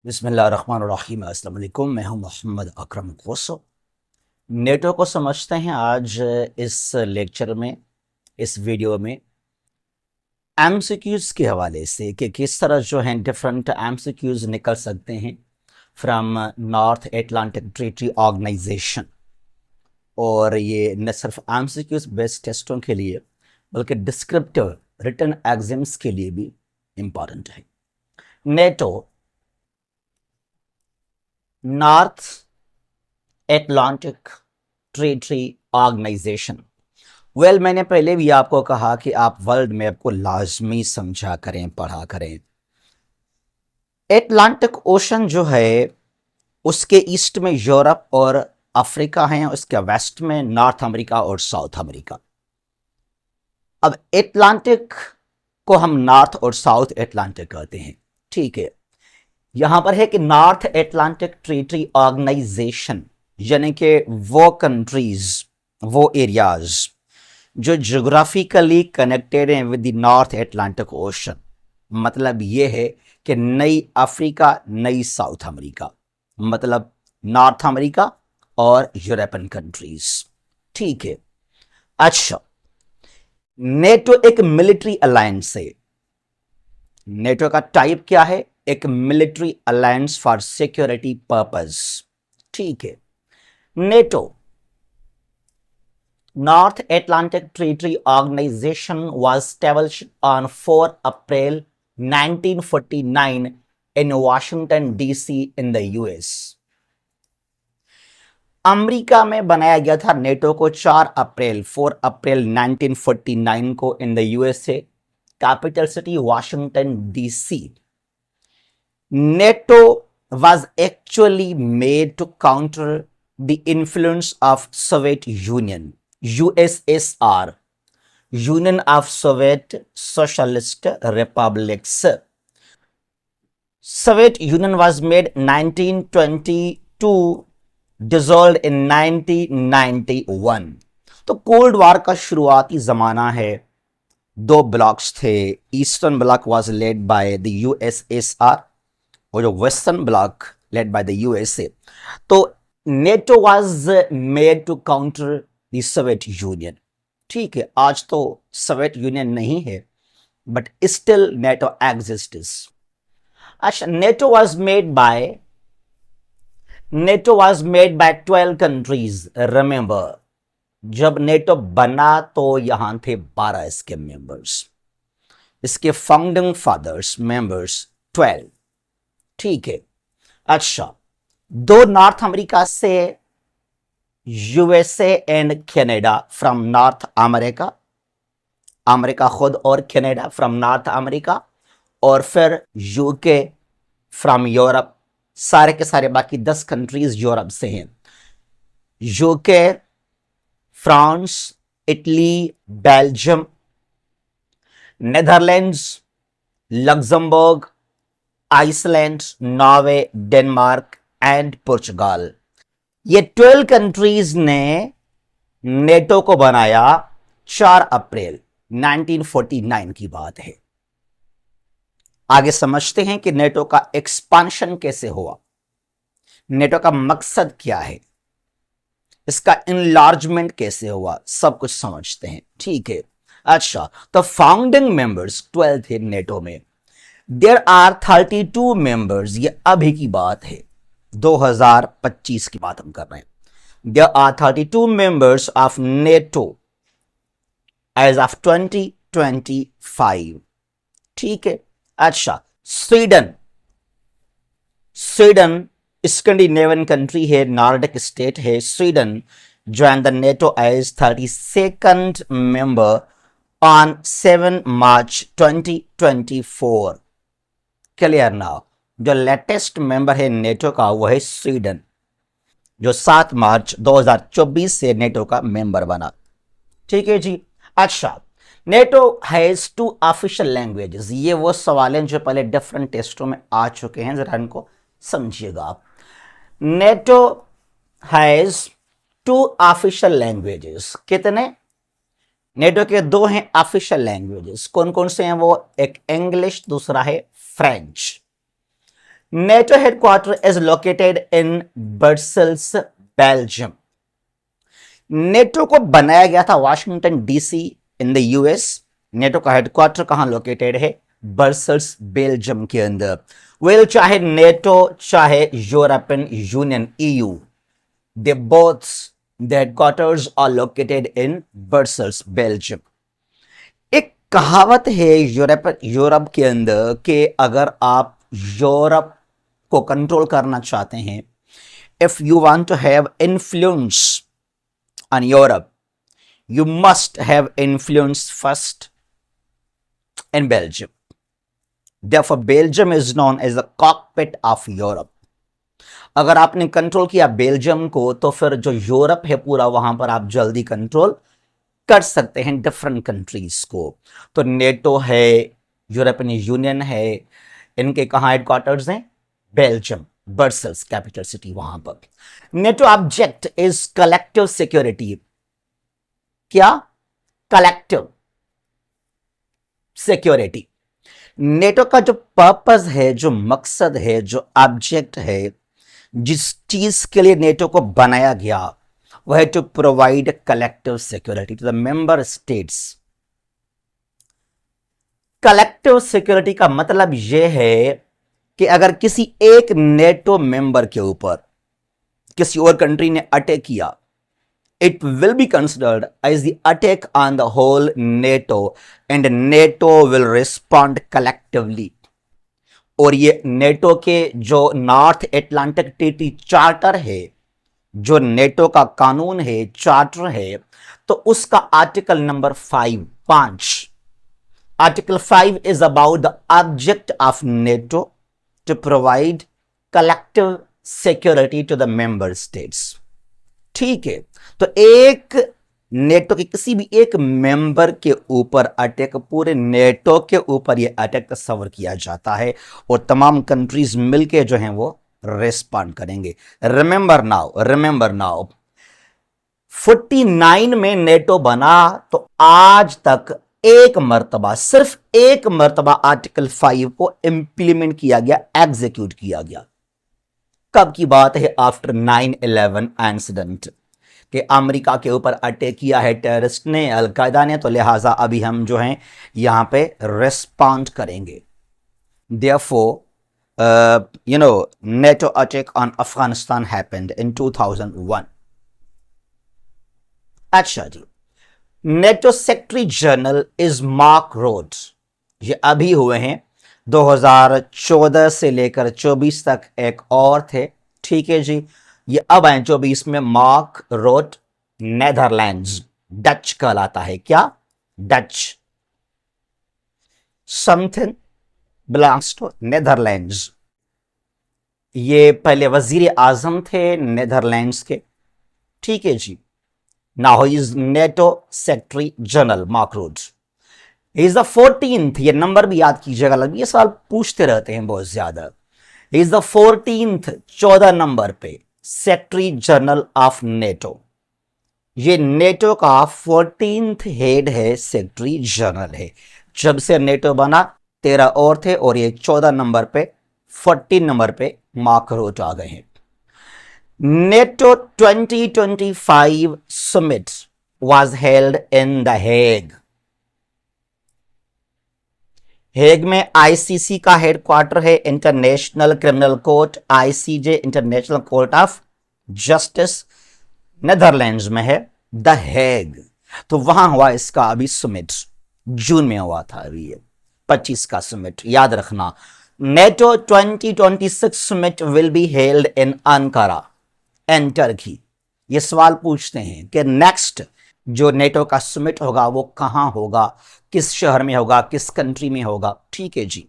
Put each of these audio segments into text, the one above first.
बिस्मिल्लाहिर्रहमानिर्रहीम। अस्सलाम वालेकुम। मैं हूं मोहम्मद अकरम कोसो। नेटो को समझते हैं आज इस लेक्चर में, इस वीडियो में एमसीक्यूज के हवाले से कि किस तरह जो हैं डिफरेंट एमसीक्यूज निकल सकते हैं from North Atlantic Treaty Organisation. और ये न सिर्फ एमसीक्यूज बेस्ड टेस्टों के लिए बल्कि डिस्क्रिप्टिव रिटन एग्जाम्स के लिए भी इंपॉर्टेंट है। NATO North Atlantic Treaty Organisation. मैंने पहले भी आपको कहा कि आप वर्ल्ड मैप को लाजमी समझा करें, पढ़ा करें। एटलांटिक ओशन जो है उसके ईस्ट में यूरोप और अफ्रीका हैं, उसके वेस्ट में नॉर्थ अमेरिका और साउथ अमेरिका। अब एटलांटिक को हम नॉर्थ और साउथ एटलांटिक कहते हैं, ठीक है। यहां पर है कि नॉर्थ एटलांटिक ट्रीटी ऑर्गेनाइजेशन यानी कि वो कंट्रीज, वो एरियाज जो ज्योग्राफिकली कनेक्टेड हैं with the north Atlantic ocean. मतलब ये है कि नई अफ्रीका, नई साउथ अमेरिका, मतलब नॉर्थ अमेरिका और यूरोपियन कंट्रीज, ठीक है। अच्छा, नेटो एक मिलिट्री अलायंस है। नेटो का टाइप क्या है? एक military alliance for security purpose, ठीक है। NATO North Atlantic Treaty Organization was established on 4 April 1949 in Washington, D.C. in the US. America में बनाया गया था नेटो को 4 अप्रैल 1949 को in the USA, capital city Washington DC. NATO was actually made to counter the influence of Soviet Union, USSR, Union of Soviet Socialist Republics. Soviet Union was made 1922, dissolved in 1991. तो cold war का शुरुआती जमाना है। दो blocks थे। Eastern block was led by the USSR और जो western block led by the USA. तो NATO was made to counter the Soviet Union, ठीक है। आज तो सोवियत यूनियन नहीं है, बट स्टिल नेटो एग्जिस्ट्स। अच्छा, NATO was made by 12 countries. Remember, जब नेटो बना तो यहां थे 12 इसके मेंबर्स, इसके फाउंडिंग फादर्स मेंबर्स 12, ठीक है। अच्छा, दो नॉर्थ अमेरिका से, USA and Canada from north America, America खुद और कनाडा फ्रॉम नॉर्थ अमेरिका, और फिर यूके फ्रॉम यूरोप। सारे के सारे बाकी 10 कंट्रीज यूरोप से हैं। UK, France, Italy, Belgium, Netherlands, Luxembourg, Iceland, Norway, Denmark and पुर्तगाल। ये 12 कंट्रीज ने नेटो को बनाया 4 अप्रैल 1949 की बात है। आगे समझते हैं कि नेटो का एक्सपांशन कैसे हुआ, नेटो का मकसद क्या है, इसका इनलार्जमेंट कैसे हुआ, सब कुछ समझते हैं, ठीक है। अच्छा, तो फाउंडिंग मेंबर्स 12 थे नेटो में। There are 32 members. ये अभी की बात है, 2025 की बात हम कर रहे हैं। There are 32 members of NATO as of 2025, ठीक है। अच्छा, स्वीडन, स्वीडन स्कैंडिनेवियन कंट्री है, नॉर्डिक स्टेट है। Sweden join the NATO as 32nd member on 7 March 2024। Clear now? जो लेटेस्ट मेंबर है नेटो का वो है स्वीडन, जो 7 मार्च 2024 से नेटो का मेंबर बना, ठीक है जी। अच्छा, नेटो हैज 2 ऑफिशियल लैंग्वेजेस। ये वो सवाल हैं जो पहले डिफरेंट टेस्टों में आ चुके हैं, जरा इनको समझिएगा आप। NATO has 2 official languages. कितने? नेटो के 2 हैं ऑफिशियल लैंग्वेजेस। कौन कौन से हैं वो? एक इंग्लिश, दूसरा है French. NATO headquarters is located in Brussels, Belgium. NATO को बनाया गया था Washington DC in the US. NATO का हेडक्वार्टर कहां लोकेटेड है? ब्रसेल्स, बेल्जियम के अंदर। वेल, चाहे नेटो चाहे European Union EU, they both the headquarters are located in Brussels, Belgium. एक कहावत है यूरोप के अंदर कि अगर आप यूरोप को कंट्रोल करना चाहते हैं, if you want to have influence on Europe, you must have influence first in Belgium. Therefore, Belgium is known as the cockpit of Europe. अगर आपने कंट्रोल किया बेल्जियम को, तो फिर जो यूरोप है पूरा, वहां पर आप जल्दी कंट्रोल कर सकते हैं डिफरेंट कंट्रीज को। तो नेटो है, यूरोपियन यूनियन है, इनके कहां हेडक्वार्टर्स हैं? बेल्जियम, ब्रसेल्स कैपिटल सिटी, वहां पर। NATO object is collective security. क्या? Collective security. नेटो का जो पर्पस है, जो मकसद है, जो ऑब्जेक्ट है, जिस चीज के लिए नेटो को बनाया गया, वह है to provide collective security to the member states. Collective security का मतलब यह है कि अगर किसी एक नेटो मेंबर के ऊपर किसी और कंट्री ने अटैक किया, it will be considered as the attack on the whole NATO and NATO will respond collectively. और ये नेटो के जो नॉर्थ एटलांटिक ट्रीटी चार्टर है, जो नेटो का कानून है, चार्टर है, तो उसका article number 5 article 5 is about the object of NATO to provide collective security to the member states। ठीक है, तो एक नेटो के किसी भी एक मेंबर के ऊपर अटैक, पूरे नेटो के ऊपर यह अटैक तस्वर किया जाता है और तमाम कंट्रीज मिलके जो हैं वो रिस्पॉन्ड करेंगे। रिमेंबर नाउ 49 में नेटो बना, तो आज तक एक मर्तबा, सिर्फ एक मर्तबा आर्टिकल 5 को इंप्लीमेंट किया गया, एग्जीक्यूट किया गया। कब की बात है? आफ्टर 9/11 इंसिडेंट कि अमेरिका के ऊपर अटैक किया है टेररिस्ट ने, अलकायदा ने, तो लिहाजा अभी हम जो हैं यहां पे रिस्पॉन्ड करेंगे। Therefore NATO attack on Afghanistan happened in 2001। अच्छा जी, NATO secretary general is Mark Rutte. ये अभी हुए हैं 2014 से लेकर 24 तक एक और थे। ठीक है जी, ये अब आए 24 में। मार्क रूट नेदरलैंड्स, डच कहलाता है। क्या? Dutch. Something belongs to Netherlands. ये पहले वजीर आजम थे नेदरलैंड्स के। ठीक है जी। Now he is NATO Secretary General Mark Rutte. He is the 14th, ये नंबर भी याद कीजिएगा, ये सवाल पूछते रहते हैं बहुत ज्यादा। He is the 14th, 14 number पे सेक्रेटरी जनरल ऑफ नेटो। ये नेटो का 14th हेड है, सेक्रेटरी जनरल है। जब से नेटो बना 13 और थे, और ये 14 नंबर पे, 14 नंबर पे मार्क रूट आ गए हैं। NATO 2025 summit was held in The Hague। Hague में आईसीसी का हेडक्वार्टर है, international criminal court, ICJ, international court of justice, Netherlands में है द हेग। तो वहां हुआ इसका अभी समिट, जून में हुआ था अभी ये 25 का समिट, याद रखना। NATO 2026 summit will be held in Ankara and Turkey. ये सवाल पूछते हैं कि नेक्स्ट जो नेटो का समिट होगा वो कहां होगा, किस शहर में होगा, किस कंट्री में होगा। ठीक है जी।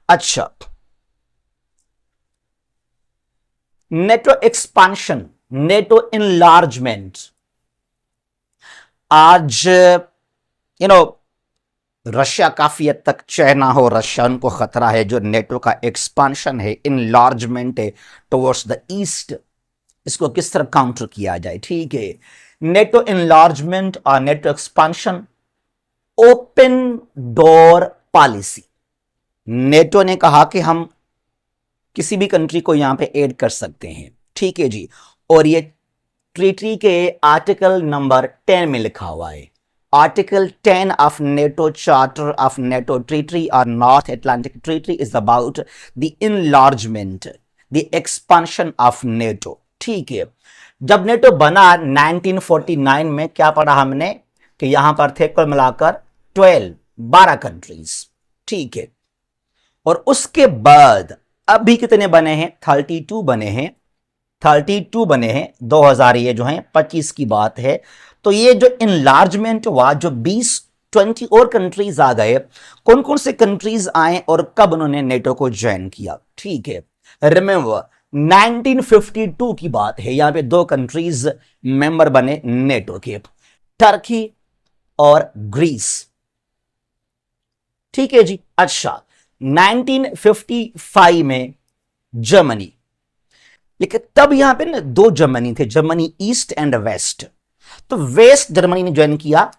अच्छा, नेटो एक्सपांशन, नेटो इनलार्जमेंट। आज रशिया काफी हद तक, चाइना हो, रशिया, उनको खतरा है। जो नेटो का एक्सपांशन है, इनलार्जमेंट है टुवर्ड्स द ईस्ट, इसको किस तरह काउंटर किया जाए। ठीक है, नेटो इनलार्जमेंट और NATO expansion, open door policy. NATO ने कहा कि हम किसी भी कंट्री को यहां पे ऐड कर सकते हैं, ठीक है जी। और ये ट्रीटी के आर्टिकल नंबर 10 में लिखा हुआ है, article 10 of NATO charter of NATO treaty और North Atlantic treaty is about the enlargement, the expansion of NATO, ठीक है। जब नेटो बना 1949 में, क्या पढ़ा हमने कि यहां पर थे कुल मिलाकर 12 कंट्रीज, ठीक है। और उसके बाद अभी कितने बने हैं? 32 बने हैं, 32 बने हैं 2000 ये जो है 25 की बात है। तो ये जो इनलार्जमेंट हुआ, जो 20 और कंट्रीज आ गए, कौन कौन से कंट्रीज आए और कब उन्होंने नेटो को ज्वाइन किया, ठीक है। रिमेंबर 1952 की बात है, यहां पे 2 कंट्रीज मेंबर बने नेटो के, टर्की और ग्रीस, ठीक है जी। अच्छा 1955 में जर्मनी, लेकिन तब यहां पे ना 2 जर्मनी थे, जर्मनी ईस्ट एंड वेस्ट। तो वेस्ट जर्मनी ने ज्वाइन किया,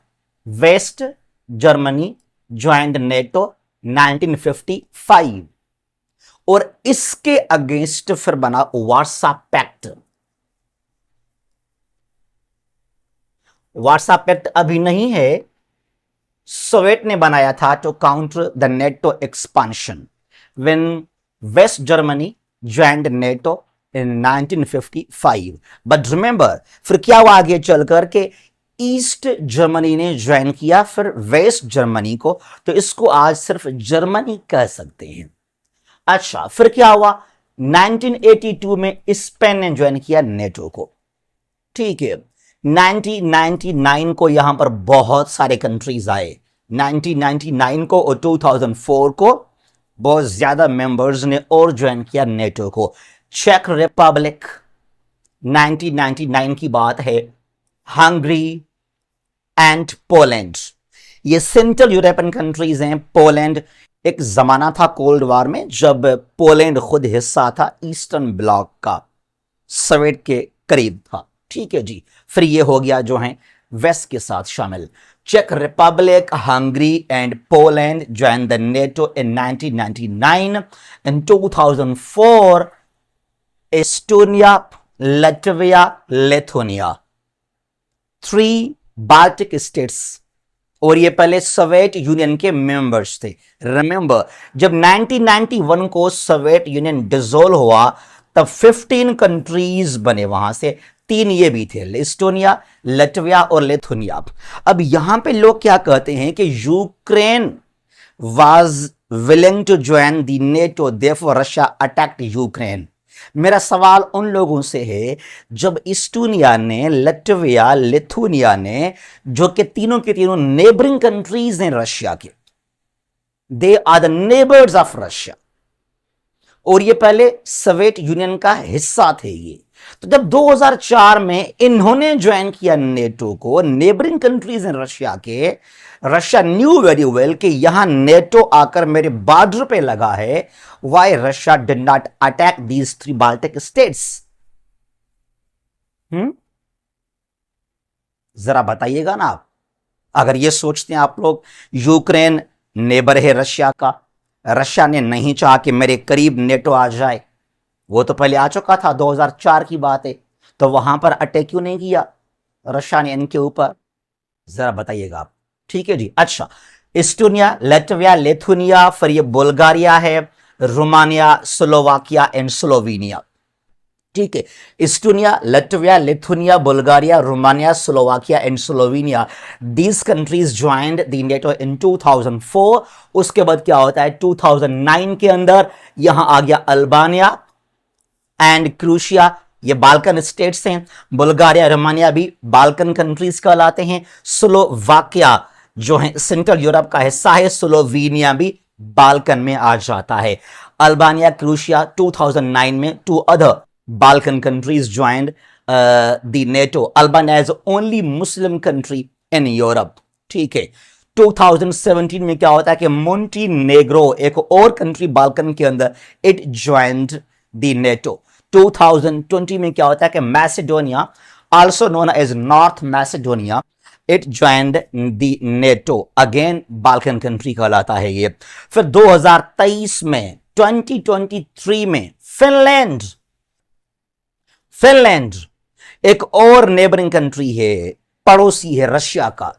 वेस्ट जर्मनी ज्वाइंड नेटो 1955, और इसके अगेंस्ट फिर बना वार्सा पैक्ट। वार्सा पैक्ट अभी नहीं है, सोवियत ने बनाया था to counter the NATO expansion when West Germany joined NATO in 1955। But remember फिर क्या हुआ आगे चलकर के ईस्ट जर्मनी ने ज्वाइन किया फिर वेस्ट जर्मनी को, तो इसको आज सिर्फ जर्मनी कह सकते हैं। अच्छा फिर क्या हुआ, 1982 में स्पेन ने ज्वाइन किया नेटो को, ठीक है। 1999 को यहां पर बहुत सारे कंट्रीज आए, 1999 को और 2004 को बहुत ज्यादा मेंबर्स ने और ज्वाइन किया नेटो को। चेक रिपब्लिक 1999 की बात है, हंगरी एंड पोलैंड, ये सेंट्रल यूरोपियन कंट्रीज हैं। पोलैंड एक जमाना था कोल्ड वॉर में जब पोलैंड खुद हिस्सा था ईस्टर्न ब्लॉक का, सोवियत के करीब था, ठीक है जी। फिर ये हो गया जो है वेस्ट के साथ शामिल। चेक Republic, Hungary and Poland join the NATO in 1999। In 2004 Estonia, Latvia, Lithuania, 3 Baltic states, और ये पहले सोवियत यूनियन के मेंबर्स थे। रिमेंबर जब 1991 को सोवियत यूनियन डिसॉल्व हुआ तब 15 कंट्रीज बने, वहां से 3 ये भी थे, एस्टोनिया, लटविया और लिथुआनिया। अब यहां पे लोग क्या कहते हैं कि Ukraine was willing to join the NATO, therefore Russia attacked Ukraine. मेरा सवाल उन लोगों से है जब इस्टोनिया ने, लटविया, लिथुआनिया ने, जो कि तीनों के तीनों नेबरिंग कंट्रीज हैं रशिया के, they are the neighbours of Russia, और ये पहले सोवियत यूनियन का हिस्सा थे ये। तो जब 2004 में इन्होंने ज्वाइन किया नेटो को, नेबरिंग कंट्रीज हैं रशिया के, रशिया न्यू वेरी वेल कि यहां नेटो आकर मेरे बॉर्डर पे लगा है, Y Russia did not attack these 3 Baltic states. जरा बताइएगा ना आप, अगर ये सोचते हैं आप लोग यूक्रेन नेबर है रशिया का, रशिया ने नहीं चाहा कि मेरे करीब नेटो आ जाए, वो तो पहले आ चुका था, 2004 की बात है, तो वहां पर अटैक क्यों नहीं किया रशिया ने इनके ऊपर, जरा बताइएगा आप, ठीक है जी। अच्छा एस्टोनिया, लटविया, लिथुआनिया, फिर ये बुल्गारिया है, रोमानिया, स्लोवाकिया एंड स्लोवेनिया, ठीक है। Estonia, Latvia, Lithuania, Bulgaria, Romania, Slovakia and Slovenia, these countries joined the NATO in 2004। उसके बाद क्या होता है 2009 के अंदर यहां आ गया अल्बानिया एंड क्रोएशिया, ये बाल्कन स्टेट्स हैं, बुल्गारिया, रोमानिया भी बाल्कन कंट्रीज कहलाते हैं, स्लोवाकिया जो है सेंट्रल यूरोप का हिस्सा है, स्लोवेनिया भी बाल्कन में आ जाता है। अल्बानिया, क्रोएशिया 2009 में 2 other Balkan countries joined the NATO. Albania is only Muslim country in Europe, ठीक है। 2017 में क्या होता है कि मोंटीनेग्रो, एक और कंट्री बाल्कन के अंदर, इट ज्वाइंड द नेटो। 2020 में क्या होता है कि Macedonia, also known as North Macedonia, it joined the NATO, again Balkan country कहलाता है ये। फिर 2023 में 2023 में फिनलैंड, फिनलैंड एक और नेबरिंग कंट्री है, पड़ोसी है रशिया का।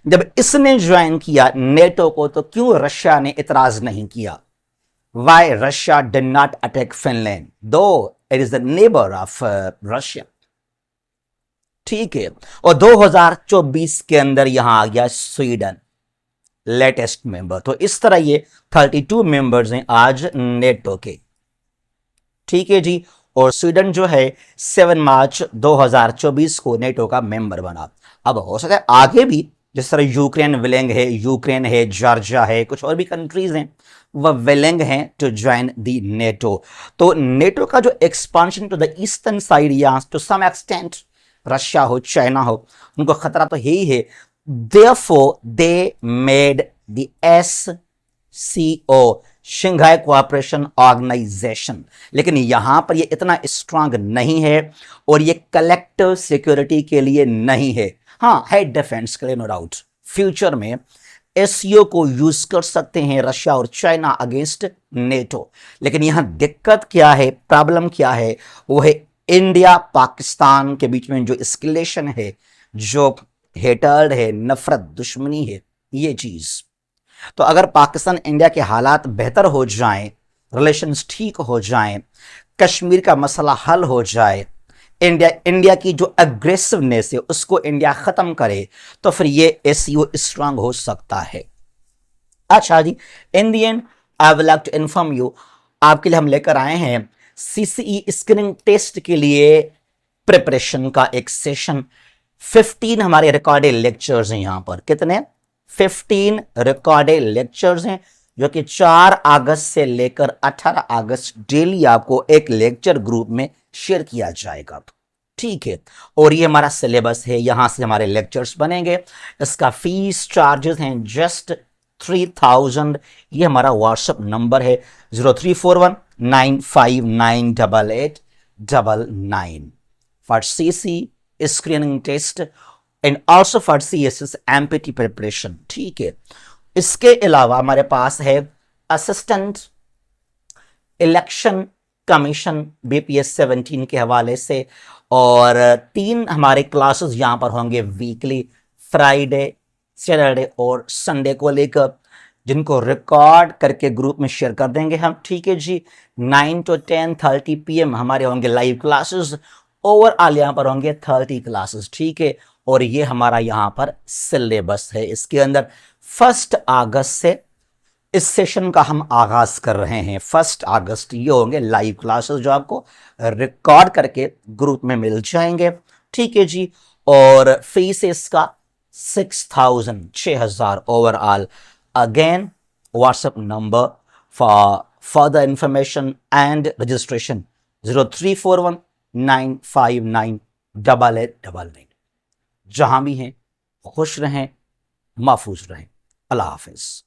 जब इसने ज्वाइन किया नेटो को तो क्यों रशिया ने इतराज नहीं किया? Why Russia did not attack Finland though it is the neighbour of Russia? ठीक है। और 2024 के अंदर यहां आ गया स्वीडन, लेटेस्ट मेंबर। तो इस तरह ये 32 मेंबर्स हैं आज नेटो के। ठीक है जी। और स्वीडन जो है 7 मार्च 2024 को नेटो का मेंबर बना। अब हो सकता है आगे भी, जिस तरह यूक्रेन है, जॉर्जिया है, कुछ और भी कंट्रीज हैं, वह विलिंग हैं टू ज्वाइन द नेटो। तो नेटो का जो expansion to the eastern side या टू सम एक्सटेंट रशिया हो, चाइना हो, उनको खतरा तो है ही है। Therefore they made the SCO, Shanghai cooperation organisation. लेकिन यहां पर ये इतना स्ट्रांग नहीं है और ये कलेक्टिव सिक्योरिटी के लिए नहीं है। हाँ है डिफेंस के लिए, नो डाउट। फ्यूचर में SCO को यूज कर सकते हैं रशिया और चाइना अगेंस्ट नेटो। लेकिन यहां दिक्कत क्या है, प्रॉब्लम क्या है? वो है इंडिया पाकिस्तान के बीच में जो एस्केलेशन है, जो हेटर्ड है, नफरत, दुश्मनी है, ये चीज। तो अगर पाकिस्तान इंडिया के हालात बेहतर हो जाएं, रिलेशंस ठीक हो जाएं, कश्मीर का मसला हल हो जाए, इंडिया की जो अग्रेसिवनेस है उसको इंडिया खत्म करे, तो फिर ये SCO स्ट्रांग हो सकता है। अच्छा जी, in the end I will like to inform you, आपके लिए हम लेकर आए हैं CCE स्क्रीनिंग टेस्ट के लिए प्रिपरेशन का एक सेशन। 15 हमारे रिकॉर्डेड लेक्चर्स हैं यहां पर। कितने? 15 रिकॉर्डेड लेक्चर्स हैं, जो कि 4 अगस्त से लेकर 18 अगस्त डेली आपको एक लेक्चर ग्रुप में शेयर किया जाएगा। ठीक है। और ये हमारा सिलेबस है, यहां से हमारे लेक्चर्स बनेंगे। इसका फीस चार्जेस हैं जस्ट 3000। ये हमारा व्हाट्सएप नंबर है 034195988899 for CC screening test and also for CSS MPT preparation. ठीक है। इसके अलावा हमारे पास है असिस्टेंट इलेक्शन कमीशन BPS 17 के हवाले से, और 3 हमारे क्लासेस यहां पर होंगे वीकली, फ्राइडे, सैटरडे और संडे को लेकर, जिनको रिकॉर्ड करके ग्रुप में शेयर कर देंगे हम। ठीक है जी। 9 to 10:30 PM हमारे होंगे लाइव क्लासेस। ओवरऑल यहां पर होंगे 30 क्लासेस। ठीक है। और ये हमारा यहां पर सिलेबस है। इसके अंदर 1 अगस्त से इस सेशन का हम आगाज कर रहे हैं। 1 अगस्त ये होंगे लाइव क्लासेस, जो आपको रिकॉर्ड करके ग्रुप में मिल जाएंगे। ठीक है जी। और फीस इसका 6,000 overall. Again WhatsApp number for further information and registration 034195988899। जहां भी हैं खुश रहें, महफूज रहें। अल्लाह हाफिज।